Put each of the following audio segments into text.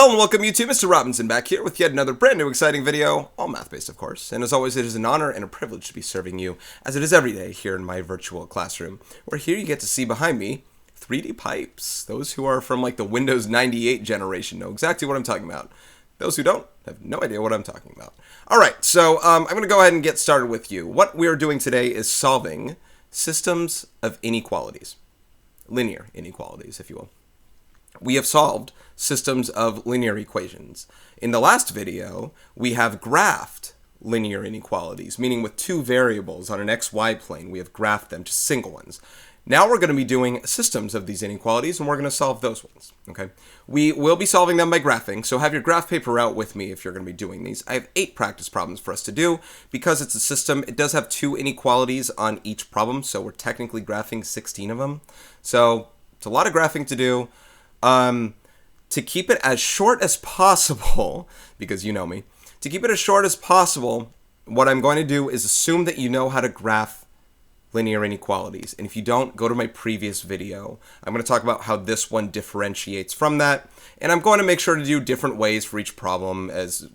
Hello and welcome YouTube, Mr. Robinson back here with yet another brand new exciting video, all math-based of course, and as always it is an honor and a privilege to be serving you, as it is every day here in my virtual classroom, where here you get to see behind me 3D pipes. Those who are from like the Windows 98 generation know exactly what I'm talking about. Those who don't have no idea what I'm talking about. Alright, so I'm going to go ahead and get started with you. What we are doing today is solving systems of inequalities. Linear inequalities, if you will. We have solved systems of linear equations. In the last video, we have graphed linear inequalities, meaning with two variables on an xy plane, we have graphed them to single ones. Now we're going to be doing systems of these inequalities, and we're going to solve those ones. Okay? We will be solving them by graphing, so have your graph paper out with me if you're going to be doing these. I have 8 practice problems for us to do. Because it's a system, it does have 2 inequalities on each problem, so we're technically graphing 16 of them. So it's a lot of graphing to do. To keep it as short as possible, because you know me, to keep it as short as possible, what I'm going to do is assume that you know how to graph linear inequalities. And if you don't, go to my previous video. I'm going to talk about how this one differentiates from that. And I'm going to make sure to do different ways for each problem, as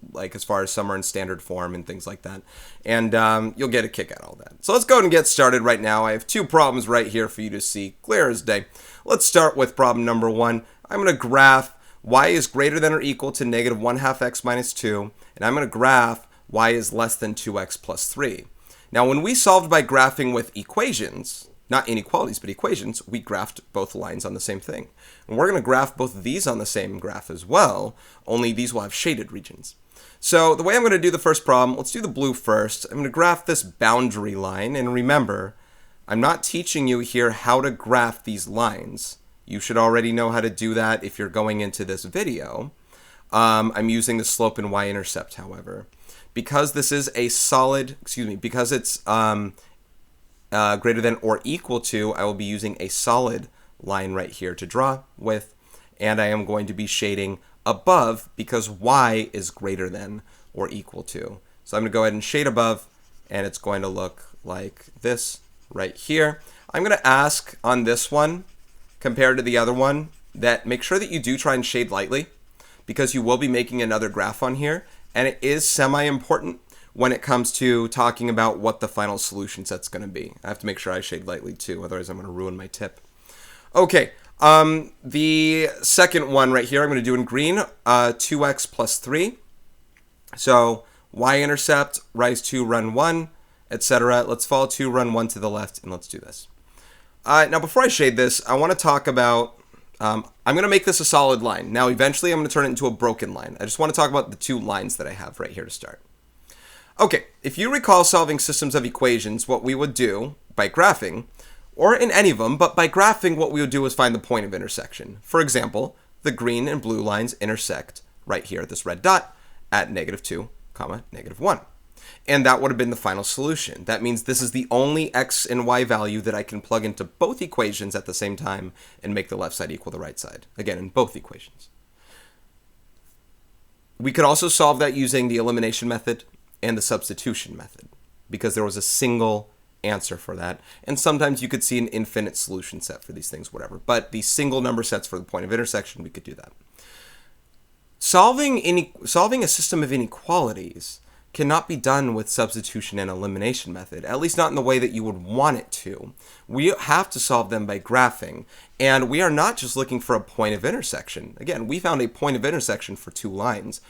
far as some are in standard form and things like that. And you'll get a kick out of all that. So let's go ahead and get started right now. I have 2 problems right here for you to see clear as day. Let's start with problem number 1. I'm going to graph y is greater than or equal to negative 1/2 x minus 2, and I'm going to graph y is less than 2x plus 3. Now, when we solved by graphing with equations, not inequalities, but equations, we graphed both lines on the same thing. And we're going to graph both of these on the same graph as well, only these will have shaded regions. So the way I'm going to do the first problem, let's do the blue first. I'm going to graph this boundary line, and remember, I'm not teaching you here how to graph these lines. You should already know how to do that if you're going into this video. I'm using the slope and y-intercept, however. Because this is a solid, because it's greater than or equal to, I will be using a solid line right here to draw with, and I am going to be shading above because y is greater than or equal to. So I'm going to go ahead and shade above, and it's going to look like this right here. I'm going to ask on this one, compared to the other one, that make sure that you do try and shade lightly, because you will be making another graph on here, and it is semi-important when it comes to talking about what the final solution set's going to be. I have to make sure I shade lightly too, otherwise I'm going to ruin my tip. Okay, the second one right here I'm going to do in green, 2x plus 3. So y-intercept, rise 2, run 1, etc. Let's follow 2, run 1 to the left, and let's do this. Now, before I shade this, I want to talk about, I'm going to make this a solid line. Now, eventually, I'm going to turn it into a broken line. I just want to talk about the 2 lines that I have right here to start. Okay, if you recall solving systems of equations, what we would do by graphing, or in any of them, but by graphing, what we would do is find the point of intersection. For example, the green and blue lines intersect right here, this red dot, at -2, -1. And that would have been the final solution. That means this is the only x and y value that I can plug into both equations at the same time and make the left side equal the right side. Again, in both equations. We could also solve that using the elimination method and the substitution method, because there was a single answer for that. And sometimes you could see an infinite solution set for these things, whatever. But the single number sets for the point of intersection, we could do that. Solving a system of inequalities cannot be done with substitution and elimination method, at least not in the way that you would want it to. We have to solve them by graphing, and we are not just looking for a point of intersection. Again, we found a point of intersection for 2 lines.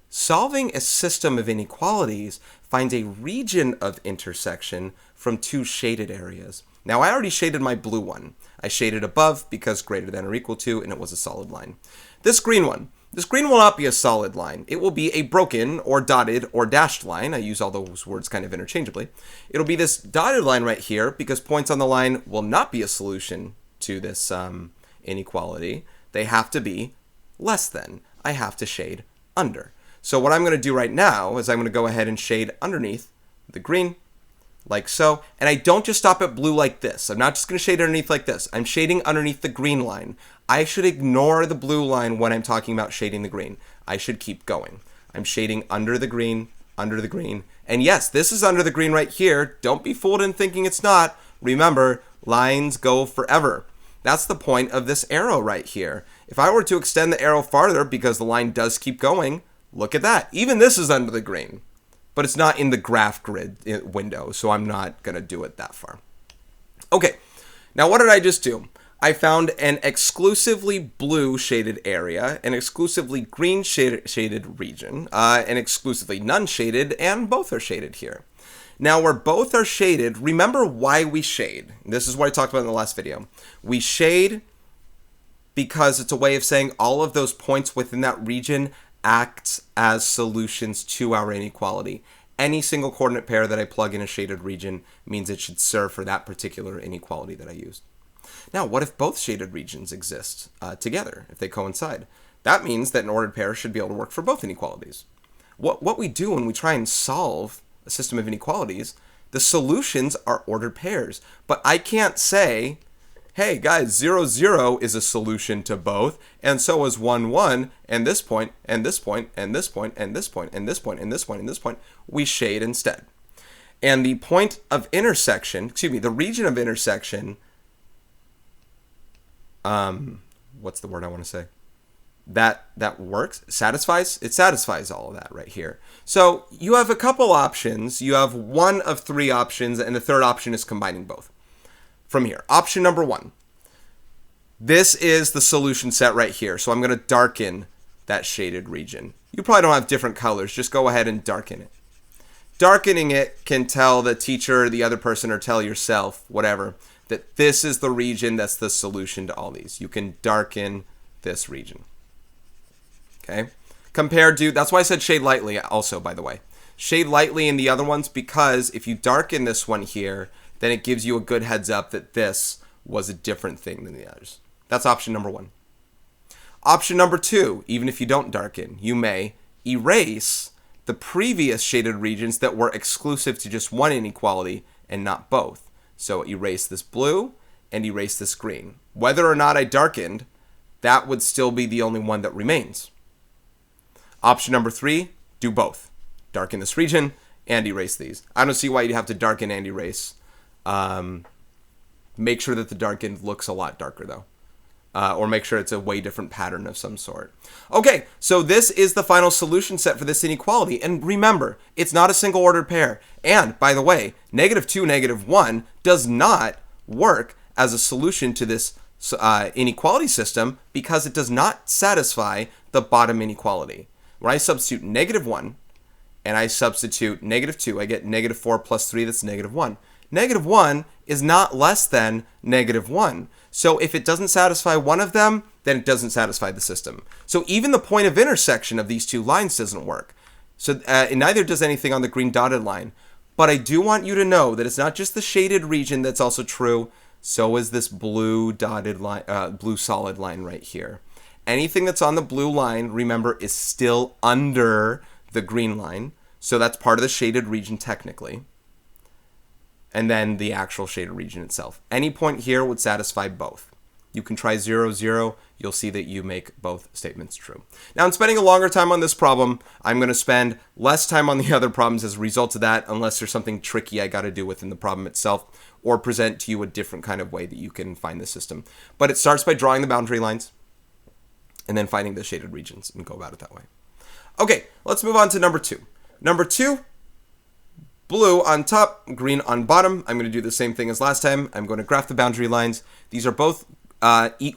Solving a system of inequalities finds a region of intersection from 2 shaded areas. Now, I already shaded my blue one. I shaded above because greater than or equal to, and it was a solid line. This green one. This green will not be a solid line. It will be a broken or dotted or dashed line. I use all those words kind of interchangeably. It'll be this dotted line right here because points on the line will not be a solution to this inequality. They have to be less than. I have to shade under. So what I'm going to do right now is I'm going to go ahead and shade underneath the green, like so. And I don't just stop at blue like this. I'm not just going to shade underneath like this. I'm shading underneath the green line. I should ignore the blue line when I'm talking about shading the green. I should keep going. I'm shading under the green, and yes, this is under the green right here. Don't be fooled in thinking it's not. Remember, lines go forever. That's the point of this arrow right here. If I were to extend the arrow farther, because the line does keep going, look at that. Even this is under the green, but it's not in the graph grid window, so I'm not going to do it that far. Okay, now what did I just do? I found an exclusively blue shaded area, an exclusively green shaded region, an exclusively none shaded, and both are shaded here. Now, where both are shaded, remember why we shade. This is what I talked about in the last video. We shade because it's a way of saying all of those points within that region act as solutions to our inequality. Any single coordinate pair that I plug in a shaded region means it should serve for that particular inequality that I used. Now, what if both shaded regions exist together, if they coincide? That means that an ordered pair should be able to work for both inequalities. What we do when we try and solve a system of inequalities, the solutions are ordered pairs. But I can't say, hey guys, 0, 0 is a solution to both, and so is 1, 1, and this point, and this point, and this point, and this point, and this point, and this point, and this point. We shade instead. And the point of intersection, the region of intersection, what's the word I want to say? That works, satisfies, it satisfies all of that right here. So you have a couple options. You have one of three options, and the third option is combining both. From here, option number 1. This is the solution set right here. So I'm going to darken that shaded region. You probably don't have different colors. Just go ahead and darken it. Darkening it can tell the teacher, the other person, or tell yourself, whatever, that this is the region that's the solution to all these. You can darken this region. Okay? Compared to, that's why I said shade lightly also, by the way. Shade lightly in the other ones because if you darken this one here, then it gives you a good heads up that this was a different thing than the others. That's option number 1. Option number 2, even if you don't darken, you may erase the previous shaded regions that were exclusive to just one inequality and not both. So erase this blue and erase this green. Whether or not I darkened, that would still be the only one that remains. Option number 3, do both. Darken this region and erase these. I don't see why you'd have to darken and erase. Make sure that the darkened looks a lot darker though. Or make sure it's a way different pattern of some sort. Okay, so this is the final solution set for this inequality. And remember, it's not a single ordered pair. And by the way, -2, -1 does not work as a solution to this inequality system because it does not satisfy the bottom inequality. When I substitute -1 and I substitute -2, I get -4 plus 3, that's -1. -1 is not less than -1. So if it doesn't satisfy one of them, then it doesn't satisfy the system. So even the point of intersection of these two lines doesn't work. So neither does anything on the green dotted line. But I do want you to know that it's not just the shaded region that's also true. So is this blue dotted line, blue solid line right here. Anything that's on the blue line, remember, is still under the green line. So that's part of the shaded region technically. And then the actual shaded region itself. Any point here would satisfy both. You can try 0, 0. You'll see that you make both statements true. Now, I'm spending a longer time on this problem. I'm going to spend less time on the other problems as a result of that, unless there's something tricky I got to do within the problem itself, or present to you a different kind of way that you can find the system. But it starts by drawing the boundary lines, and then finding the shaded regions, and go about it that way. Okay, let's move on to number 2. Number 2, blue on top, green on bottom. I'm going to do the same thing as last time. I'm going to graph the boundary lines. These are both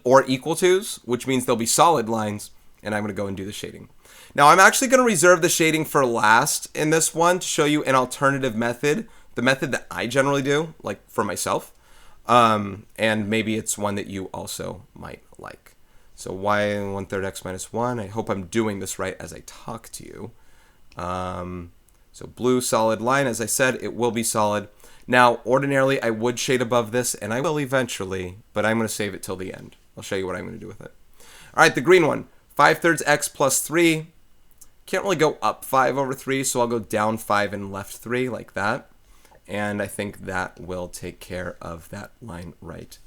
or equal to's, which means they'll be solid lines, and I'm going to go and do the shading. Now, I'm actually going to reserve the shading for last in this one to show you an alternative method, the method that I generally do, like for myself, and maybe it's one that you also might like. So y 1/3 x minus 1. I hope I'm doing this right as I talk to you. So blue solid line, as I said, it will be solid. Now, ordinarily, I would shade above this, and I will eventually, but I'm going to save it till the end. I'll show you what I'm going to do with it. All right, the green one, 5/3 x plus 3. Can't really go up 5 over 3, so I'll go down 5 and left 3 like that. And I think that will take care of that line right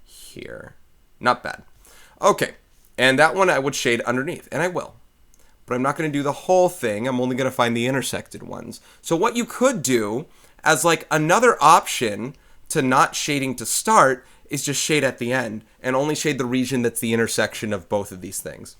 here. Not bad. Okay, and that one I would shade underneath, and I will. But I'm not going to do the whole thing. I'm only going to find the intersected ones. So what you could do as like another option to not shading to start is just shade at the end and only shade the region that's the intersection of both of these things.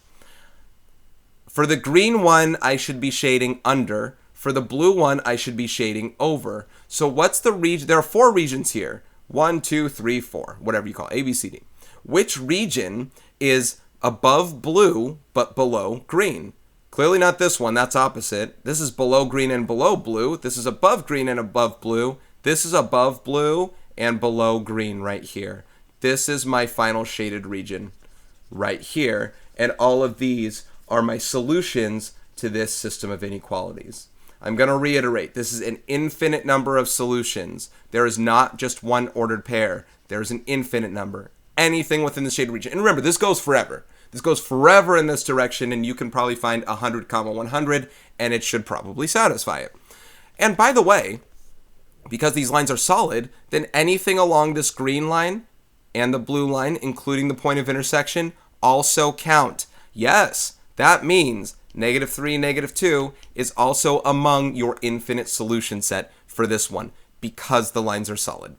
For the green one, I should be shading under. For the blue one, I should be shading over. So what's the region? There are 4 regions here. 1, 2, 3, 4, whatever you call it, A, B, C, D. Which region is above blue but below green? Clearly not this one, that's opposite. This is below green and below blue. This is above green and above blue. This is above blue and below green right here. This is my final shaded region right here. And all of these are my solutions to this system of inequalities. I'm going to reiterate, this is an infinite number of solutions. There is not just one ordered pair. There is an infinite number. Anything within the shaded region. And remember, this goes forever. This goes forever in this direction, and you can probably find 100, 100, and it should probably satisfy it. And by the way, because these lines are solid, then anything along this green line and the blue line, including the point of intersection, also count. Yes, that means -3, -2 is also among your infinite solution set for this one because the lines are solid.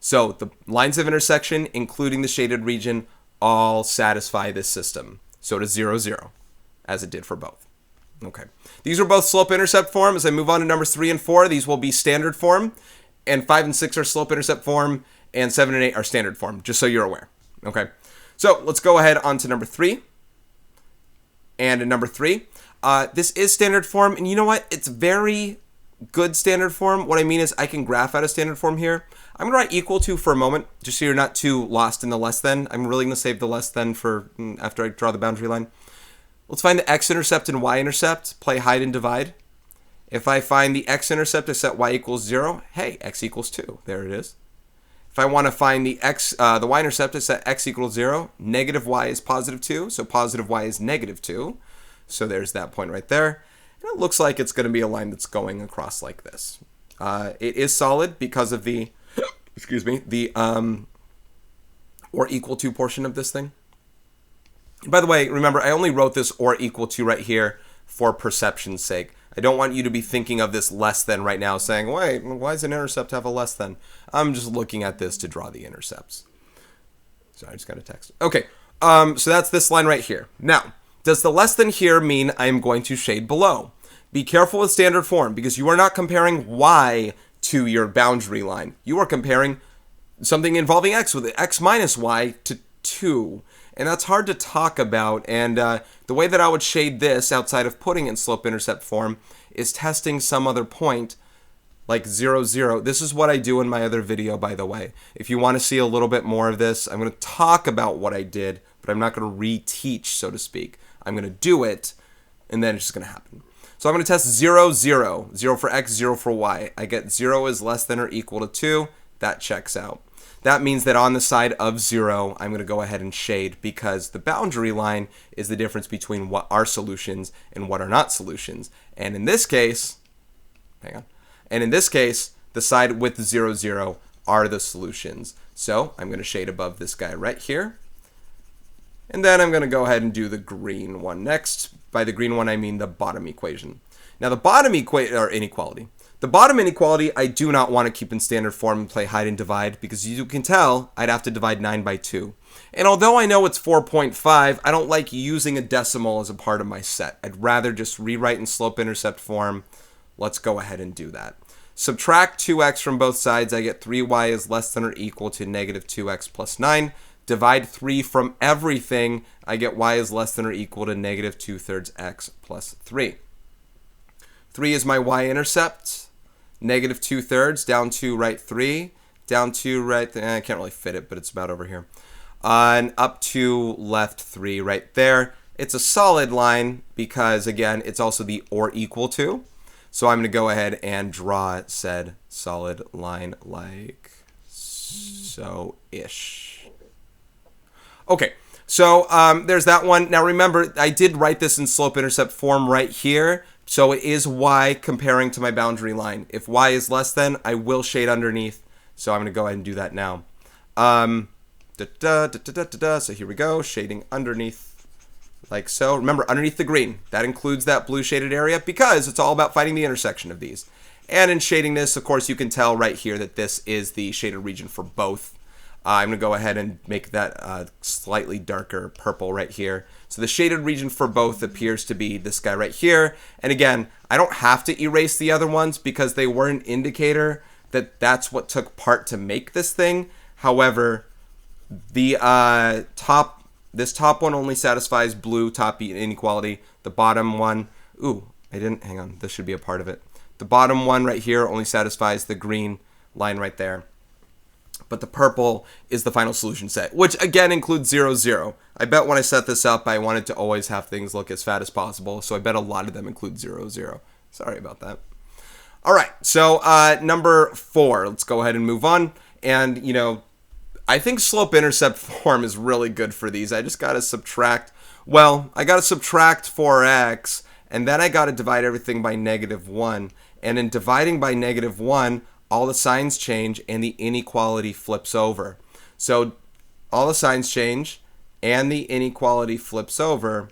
So the lines of intersection, including the shaded region, all satisfy this system. So does 0, 0, as it did for both. Okay. These are both slope-intercept form. As I move on to numbers 3 and 4, these will be standard form, and 5 and 6 are slope-intercept form, and 7 and 8 are standard form, just so you're aware. Okay. So let's go ahead on to number 3. And in number 3, this is standard form, and you know what? It's very good standard form. What I mean is I can graph out a standard form here. I'm going to write equal to for a moment, just so you're not too lost in the less than. I'm really going to save the less than for after I draw the boundary line. Let's find the x-intercept and y-intercept, play hide and divide. If I find the x-intercept, I set y equals 0. Hey, x equals 2. There it is. If I want to find the y-intercept, I set x equals 0. Negative y is positive 2, so positive y is negative 2. So there's that point right there. And it looks like it's going to be a line that's going across like this. It is solid because of the, excuse me, the or equal to portion of this thing. By the way, remember, I only wrote this or equal to right here for perception's sake. I don't want you to be thinking of this less than right now, saying, wait, why does an intercept have a less than? I'm just looking at this to draw the intercepts. Sorry, I just got a text. Okay, so that's this line right here. Now, does the less than here mean I'm going to shade below? Be careful with standard form, because you are not comparing y to your boundary line. You are comparing something involving x with x minus y to 2. And that's hard to talk about, and the way that I would shade this outside of putting it in slope-intercept form is testing some other point, like 0, 0. This is what I do in my other video, by the way. If you want to see a little bit more of this, I'm going to talk about what I did, but I'm not going to reteach, so to speak. I'm going to do it, and then it's just going to happen. So I'm going to test 0, 0. 0 for x, 0 for y. I get 0 is less than or equal to 2. That checks out. That means that on the side of 0, I'm going to go ahead and shade, because the boundary line is the difference between what are solutions and what are not solutions. And in this case, hang on. And in this case, the side with 0, 0 are the solutions. So I'm going to shade above this guy right here. And then I'm going to go ahead and do the green one next. By the green one, I mean the bottom equation. Now the bottom inequality. The bottom inequality, I do not want to keep in standard form and play hide and divide, because you can tell I'd have to divide 9 by 2. And although I know it's 4.5, I don't like using a decimal as a part of my set. I'd rather just rewrite in slope-intercept form. Let's go ahead and do that. Subtract 2x from both sides. I get 3y is less than or equal to negative 2x plus 9. Divide 3 from everything. I get y is less than or equal to negative 2/3 x plus 3. 3 is my y-intercept. Negative 2/3 down to right 3, down to right, I can't really fit it, but it's about over here. And up to left 3 right there. It's a solid line because, again, it's also the or equal to. So I'm going to go ahead and draw said solid line like so-ish. Okay, so there's that one. Now remember, I did write this in slope-intercept form right here. So it is y comparing to my boundary line. If y is less than, I will shade underneath. So I'm going to go ahead and do that now. So here we go, shading underneath like so. Remember, underneath the green, that includes that blue shaded area, because it's all about finding the intersection of these. And in shading this, of course, you can tell right here that this is the shaded region for both. I'm going to go ahead and make that slightly darker purple right here. So the shaded region for both appears to be this guy right here. And again, I don't have to erase the other ones because they were an indicator that that's what took part to make this thing. However, the this top one only satisfies blue top inequality. The bottom one, hang on, this should be a part of it. The bottom one right here only satisfies the green line right there. But the purple is the final solution set, which again includes 0, 0. I bet when I set this up, I wanted to always have things look as fat as possible, so I bet a lot of them include 0, 0. Sorry about that. All right, so number 4, let's go ahead and move on. And, you know, I think slope-intercept form is really good for these. I just got to subtract, well, I got to subtract 4x, and then I got to divide everything by -1. And in dividing by -1, all the signs change and the inequality flips over. So all the signs change and the inequality flips over,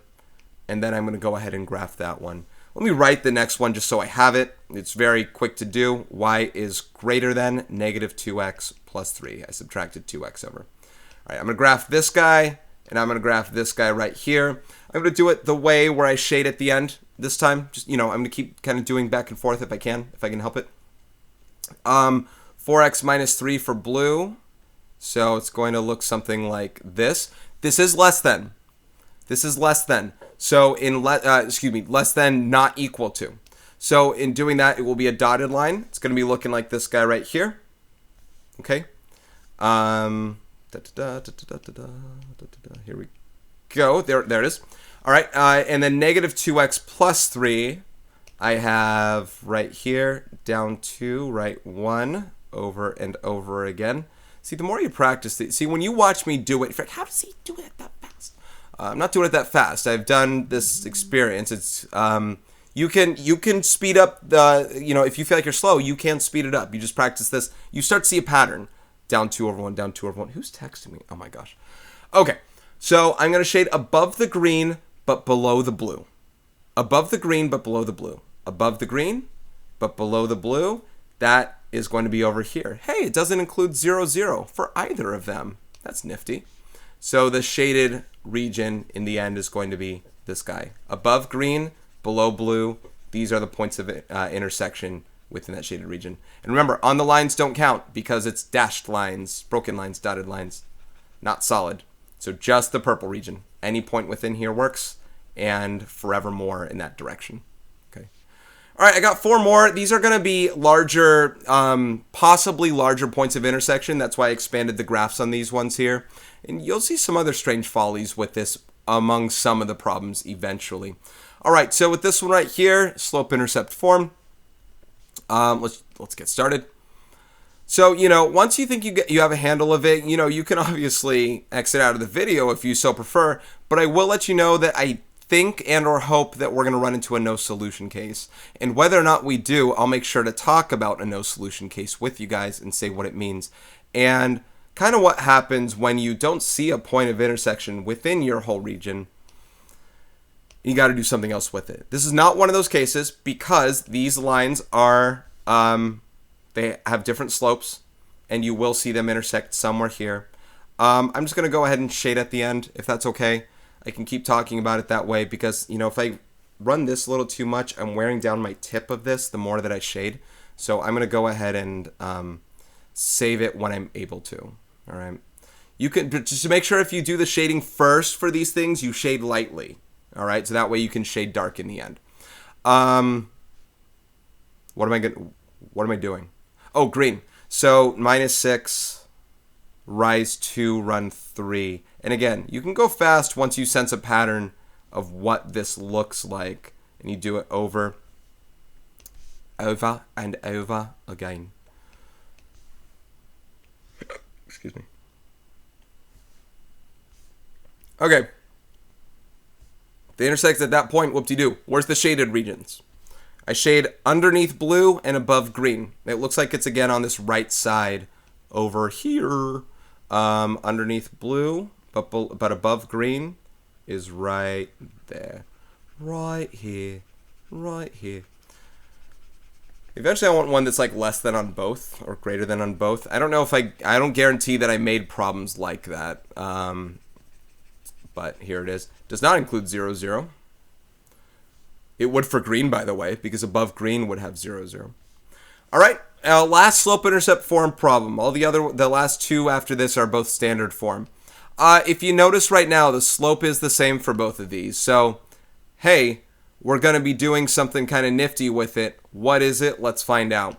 and then I'm going to go ahead and graph that one. Let me write the next one just so I have it. It's very quick to do. Y is greater than -2x plus 3. I subtracted 2x over. All right, I'm going to graph this guy, and I'm going to graph this guy right here. I'm going to do it the way where I shade at the end this time. Just, you know, I'm going to keep kind of doing back and forth if I can help it. 4x minus 3 for blue. So it's going to look something like this. This is less than. This is less than. So in less than not equal to. So in doing that, it will be a dotted line. It's going to be looking like this guy right here. Okay. Here we go. There it is. All right. And then -2x plus 3. I have right here down 2, right 1, over and over again. See, the more you practice, see, when you watch me do it, you're like, how does he do it that fast? I'm not doing it that fast. I've done this experience. It's you can speed up the, you know, if you feel like you're slow, you can speed it up. You just practice this. You start to see a pattern. Down 2 over 1, down 2 over 1. Who's texting me? Oh my gosh. Okay, so I'm going to shade above the green, but below the blue. Above the green, but below the blue. Above the green, but below the blue. That is going to be over here. Hey, it doesn't include 0, 0 for either of them. That's nifty. So the shaded region in the end is going to be this guy. Above green, below blue. These are the points of intersection within that shaded region. And remember, on the lines don't count because it's dashed lines, broken lines, dotted lines, not solid. So just the purple region. Any point within here works, and forevermore in that direction. Okay. All right, I got 4 more. These are going to be larger, possibly larger points of intersection. That's why I expanded the graphs on these ones here. And you'll see some other strange follies with this among some of the problems eventually. All right, so with this one right here, slope-intercept form, let's get started. So, you know, once you think you have a handle of it, you know, you can obviously exit out of the video if you so prefer, but I will let you know that I think and or hope that we're going to run into a no solution case. And whether or not we do, I'll make sure to talk about a no solution case with you guys and say what it means. And kind of what happens when you don't see a point of intersection within your whole region. You got to do something else with it. This is not one of those cases because these lines are, they have different slopes and you will see them intersect somewhere here. I'm just going to go ahead and shade at the end if that's okay. I can keep talking about it that way because, you know, if I run this a little too much, I'm wearing down my tip of this the more that I shade. So I'm going to go ahead and save it when I'm able to. All right. You can just to make sure if you do the shading first for these things, you shade lightly. All right. So that way you can shade dark in the end. What am I doing? Oh, green. So -6, rise 2, run 3. And again, you can go fast once you sense a pattern of what this looks like. And you do it over and over again. Excuse me. Okay. They intersect at that point, whoop-de-doo. Where's the shaded regions? I shade underneath blue and above green. It looks like it's again on this right side over here. Underneath blue, but above green is right there. Right here. Right here. Eventually I want one that's like less than on both or greater than on both. I don't know if I don't guarantee that I made problems like that. But here it is. Does not include 0, 0. It would for green, by the way, because above green would have 0, 0. All right, last slope-intercept form problem. The last two after this are both standard form. If you notice right now, the slope is the same for both of these. So, hey, we're going to be doing something kind of nifty with it. What is it? Let's find out.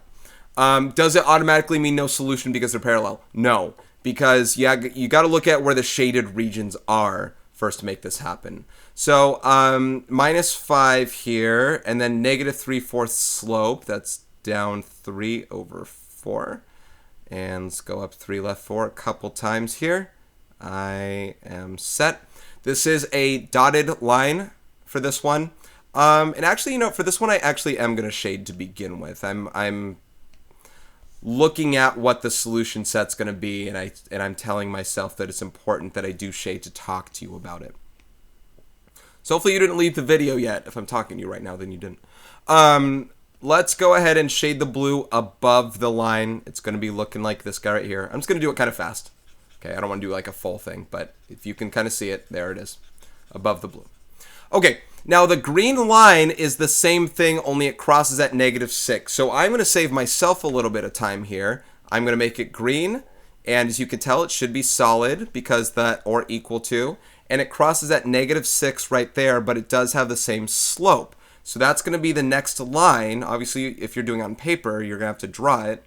Does it automatically mean no solution because they're parallel? No, because you got to look at where the shaded regions are first to make this happen. So -5 here, and then -3/4 slope. That's down 3 over 4. And let's go up 3 left 4 a couple times here. I am set. This is a dotted line for this one. And actually, for this one, I actually am going to shade to begin with. I'm looking at what the solution set's going to be, and I'm telling myself that it's important that I do shade to talk to you about it. So hopefully you didn't leave the video yet. If I'm talking to you right now, then you didn't. Let's go ahead and shade the blue above the line. It's going to be looking like this guy right here. I'm just going to do it kind of fast. Okay, I don't want to do like a full thing, but if you can kind of see it, there it is, above the blue. Okay, now the green line is the same thing, only it crosses at -6. So I'm going to save myself a little bit of time here. I'm going to make it green, and as you can tell, it should be solid because that or equal to, and it crosses at -6 right there, but it does have the same slope. So that's going to be the next line. Obviously, if you're doing it on paper, you're going to have to draw it.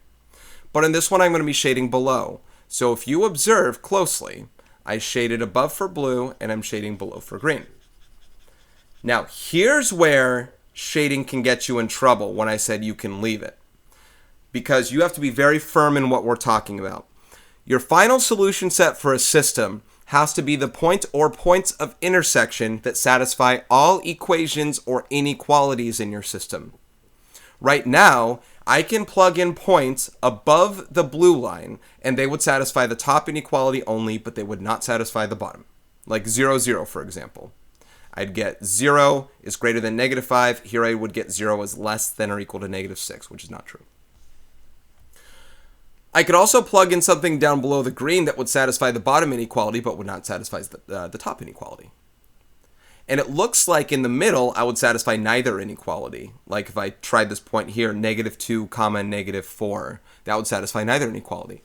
But in this one, I'm going to be shading below. So if you observe closely, I shaded above for blue, and I'm shading below for green. Now, here's where shading can get you in trouble when I said you can leave it. Because you have to be very firm in what we're talking about. Your final solution set for a system has to be the point or points of intersection that satisfy all equations or inequalities in your system. Right now, I can plug in points above the blue line, and they would satisfy the top inequality only, but they would not satisfy the bottom. Like 0, 0, for example. I'd get 0 is greater than -5. Here I would get 0 is less than or equal to -6, which is not true. I could also plug in something down below the green that would satisfy the bottom inequality, but would not satisfy the top inequality. And it looks like in the middle, I would satisfy neither inequality. Like if I tried this point here, -2, -4, that would satisfy neither inequality.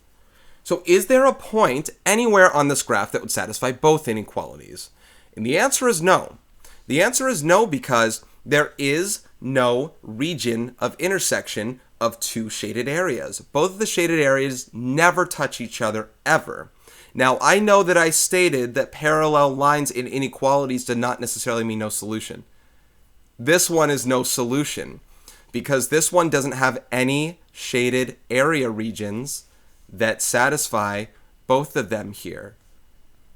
So is there a point anywhere on this graph that would satisfy both inequalities? And the answer is no. The answer is no because there is no region of intersection of two shaded areas. Both of the shaded areas never touch each other ever. Now, I know that I stated that parallel lines in inequalities did not necessarily mean no solution. This one is no solution because this one doesn't have any shaded area regions that satisfy both of them here.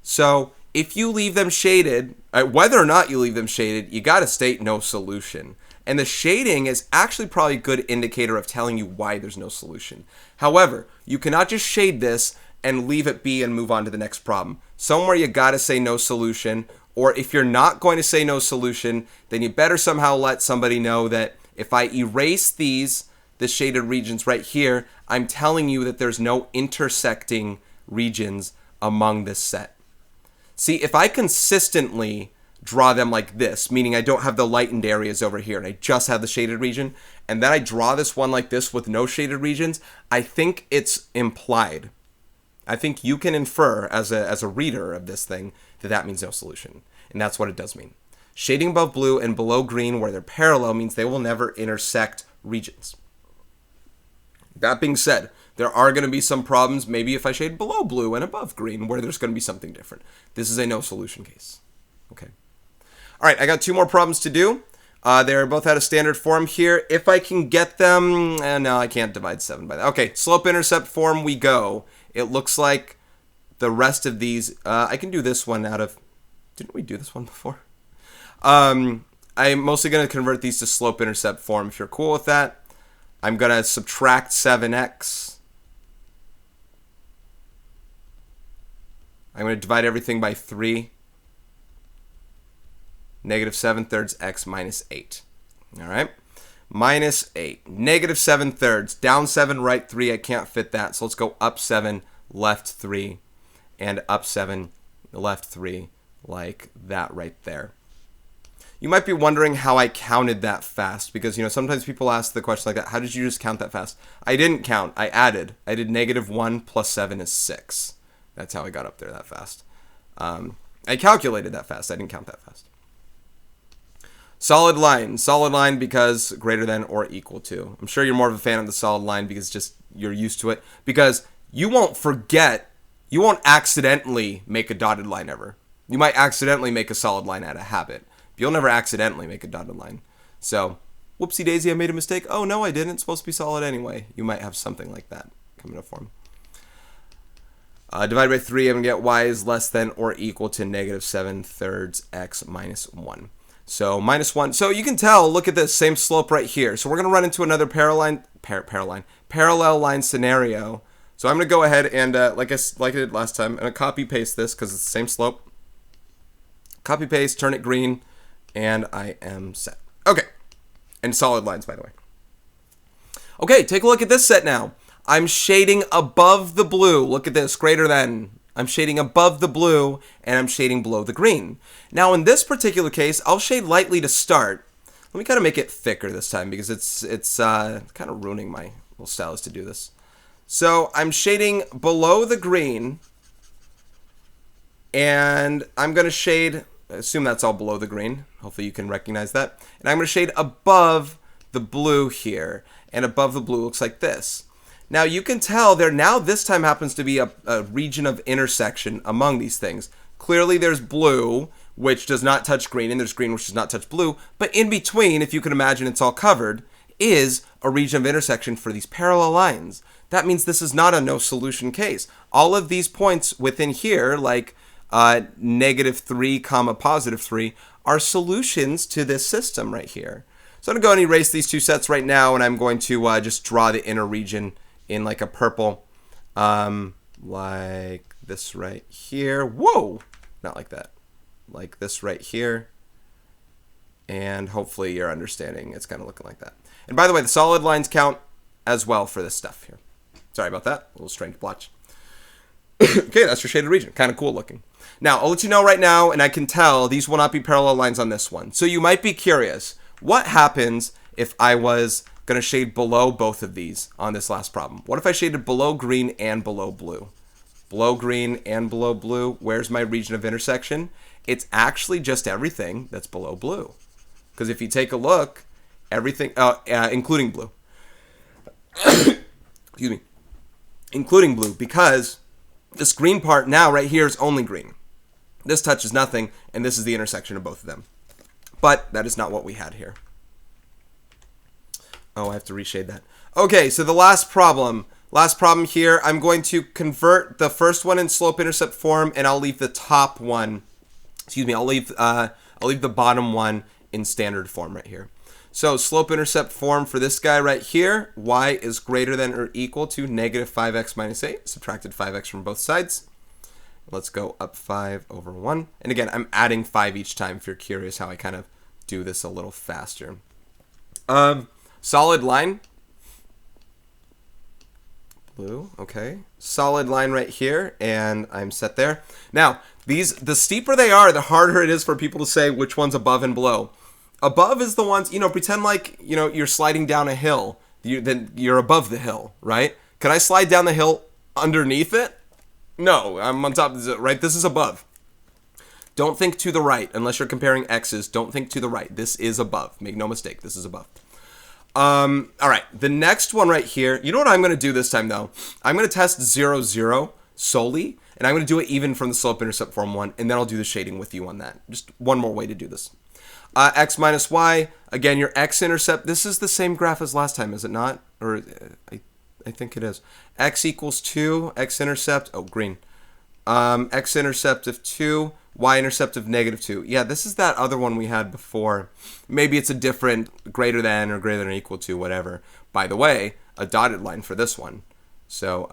So if you leave them shaded, whether or not you leave them shaded, you got to state no solution. And the shading is actually probably a good indicator of telling you why there's no solution. However, you cannot just shade this and leave it be and move on to the next problem. Somewhere you got to say no solution, or if you're not going to say no solution, then you better somehow let somebody know that if I erase the shaded regions right here, I'm telling you that there's no intersecting regions among this set. See, if I consistently draw them like this, meaning I don't have the lightened areas over here and I just have the shaded region, and then I draw this one like this with no shaded regions, I think it's implied. I think you can infer as a reader of this thing that that means no solution. And that's what it does mean. Shading above blue and below green where they're parallel means they will never intersect regions. That being said, there are going to be some problems, maybe if I shade below blue and above green, where there's going to be something different. This is a no solution case. Okay. All right, I got two more problems to do. They're both out of standard form here. If I can get them, no, I can't divide 7 by that. Okay, slope-intercept form we go. It looks like the rest of these, I can do this one out of, didn't we do this one before? I'm mostly going to convert these to slope-intercept form. If you're cool with that, I'm going to subtract 7x. I'm going to divide everything by 3. -7/3 x minus 8. All right. minus 8. Negative 7 thirds. Down 7, right 3. I can't fit that. So let's go up 7, left 3. And up 7, left 3. Like that right there. You might be wondering how I counted that fast. Because, sometimes people ask the question like that. How did you just count that fast? I didn't count. I added. I did negative 1 plus 7 is 6. That's how I got up there that fast. I calculated that fast. I didn't count that fast. Solid line. Solid line because greater than or equal to. I'm sure you're more of a fan of the solid line because just you're used to it. Because you won't forget, you won't accidentally make a dotted line ever. You might accidentally make a solid line out of habit. But you'll never accidentally make a dotted line. So, whoopsie daisy, I made a mistake. Oh, no, I didn't. It's supposed to be solid anyway. You might have something like that come into form. Divided by 3, I'm going to get y is less than or equal to negative 7 thirds x minus 1. So minus 1. So you can tell, look at this, same slope right here. So we're going to run into another parallel line scenario. So I'm going to go ahead and, like I did last time, I'm going to copy paste this because it's the same slope. Copy paste, turn it green, and I am set. Okay. And solid lines, by the way. Okay, take a look at this set now. I'm shading above the blue. Look at this, greater than. I'm shading above the blue, and I'm shading below the green. Now, in this particular case, I'll shade lightly to start. Let me kind of make it thicker this time because it's kind of ruining my little stylus to do this. So I'm shading below the green, and I'm going to shade, I assume that's all below the green. Hopefully you can recognize that. And I'm going to shade above the blue here, and above the blue looks like this. Now you can tell there now this time happens to be a region of intersection among these things. Clearly there's blue, which does not touch green, and there's green, which does not touch blue. But in between, if you can imagine it's all covered, is a region of intersection for these parallel lines. That means this is not a no solution case. All of these points within here, like negative 3, positive 3, are solutions to this system right here. So I'm going to go and erase these two sets right now, and I'm going to just draw the inner region in like a purple, like this right here. Whoa! Not like that. Like this right here. And hopefully you're understanding it's kind of looking like that. And by the way, the solid lines count as well for this stuff here. Sorry about that. A little strange blotch. Okay, that's your shaded region. Kind of cool looking. Now, I'll let you know right now, and I can tell these will not be parallel lines on this one. So you might be curious, what happens if I was going to shade below both of these on this last problem? What if I shaded below green and below blue? Below green and below blue, where's my region of intersection? It's actually just everything that's below blue. Because if you take a look, everything, including blue. Excuse me. Including blue, because this green part now right here is only green. This touches nothing, and this is the intersection of both of them. But that is not what we had here. Oh, I have to reshade that. Okay, so the last problem here, I'm going to convert the first one in slope-intercept form, and I'll leave the top one, I'll leave the bottom one in standard form right here. So slope-intercept form for this guy right here, y is greater than or equal to negative 5x minus 8, subtracted 5x from both sides. Let's go up 5 over 1. And again, I'm adding 5 each time if you're curious how I kind of do this a little faster. Solid line. Blue, okay. Solid line right here, and I'm set there. Now, the steeper they are, the harder it is for people to say which one's above and below. Above is the ones, pretend like, you're sliding down a hill. Then you're above the hill, right? Can I slide down the hill underneath it? No, I'm on top of it, right? This is above. Don't think to the right, unless you're comparing x's. Don't think to the right. This is above. Make no mistake, this is above. All right, the next one right here, you know what I'm going to do this time, though? I'm going to test 0, 0 solely, and I'm going to do it even from the slope-intercept form 1, and then I'll do the shading with you on that. Just one more way to do this. X minus y, again, your x-intercept, this is the same graph as last time, is it not? Or I think it is. X equals 2, x-intercept, oh, green. X-intercept of 2, y-intercept of negative 2. Yeah, this is that other one we had before. Maybe it's a different greater than or equal to, whatever. By the way, a dotted line for this one. So,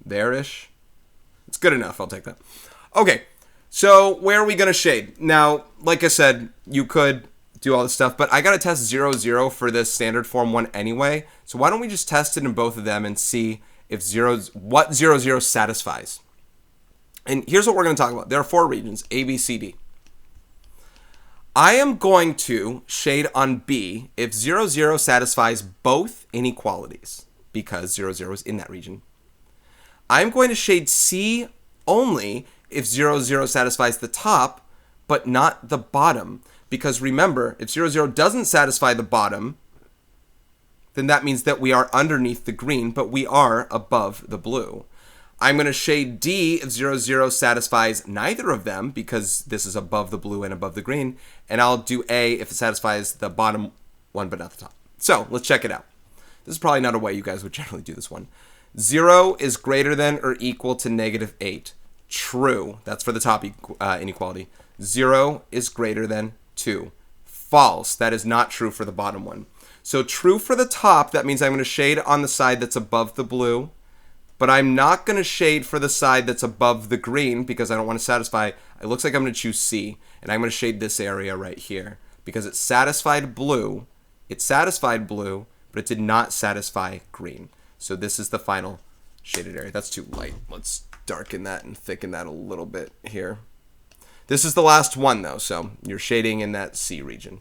there-ish. It's good enough, I'll take that. Okay, so where are we going to shade? Now, like I said, you could do all this stuff, but I got to test 0, 0 for this standard form one anyway. So why don't we just test it in both of them and see if what 0, 0 satisfies. And here's what we're going to talk about. There are 4 regions, A, B, C, D. I am going to shade on B if 0, 0 satisfies both inequalities, because 0, 0 is in that region. I'm going to shade C only if 0, 0 satisfies the top, but not the bottom. Because remember, if 0, 0 doesn't satisfy the bottom, then that means that we are underneath the green, but we are above the blue. I'm going to shade D if 0, 0 satisfies neither of them, because this is above the blue and above the green. And I'll do A if it satisfies the bottom one, but not the top. So let's check it out. This is probably not a way you guys would generally do this one. 0 is greater than or equal to -8. True. That's for the top inequality. 0 is greater than 2. False. That is not true for the bottom one. So true for the top, that means I'm going to shade on the side that's above the blue. But I'm not going to shade for the side that's above the green because I don't want to satisfy. It looks like I'm going to choose C. And I'm going to shade this area right here because it satisfied blue. It satisfied blue, but it did not satisfy green. So this is the final shaded area. That's too light. Let's darken that and thicken that a little bit here. This is the last one, though. So you're shading in that C region.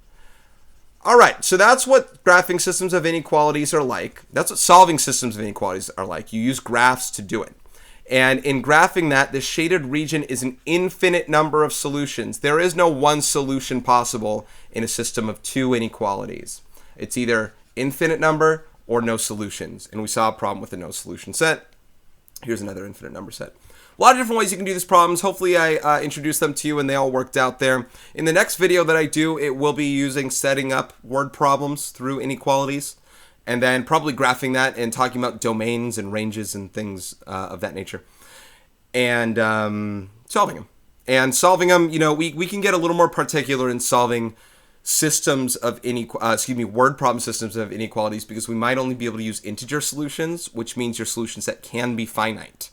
All right, so that's what graphing systems of inequalities are like. That's what solving systems of inequalities are like. You use graphs to do it. And in graphing that, the shaded region is an infinite number of solutions. There is no one solution possible in a system of 2 inequalities. It's either infinite number or no solutions. And we saw a problem with a no solution set. Here's another infinite number set. A lot of different ways you can do these problems. Hopefully I introduced them to you and they all worked out there. In the next video that I do, it will be using setting up word problems through inequalities and then probably graphing that and talking about domains and ranges and things of that nature and solving them. And solving them, you know, we can get a little more particular in solving systems of word problem systems of inequalities because we might only be able to use integer solutions, which means your solution set can be finite.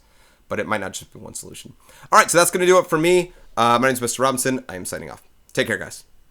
But it might not just be one solution. All right, so that's going to do it for me. My name is Mr. Robinson. I am signing off. Take care, guys.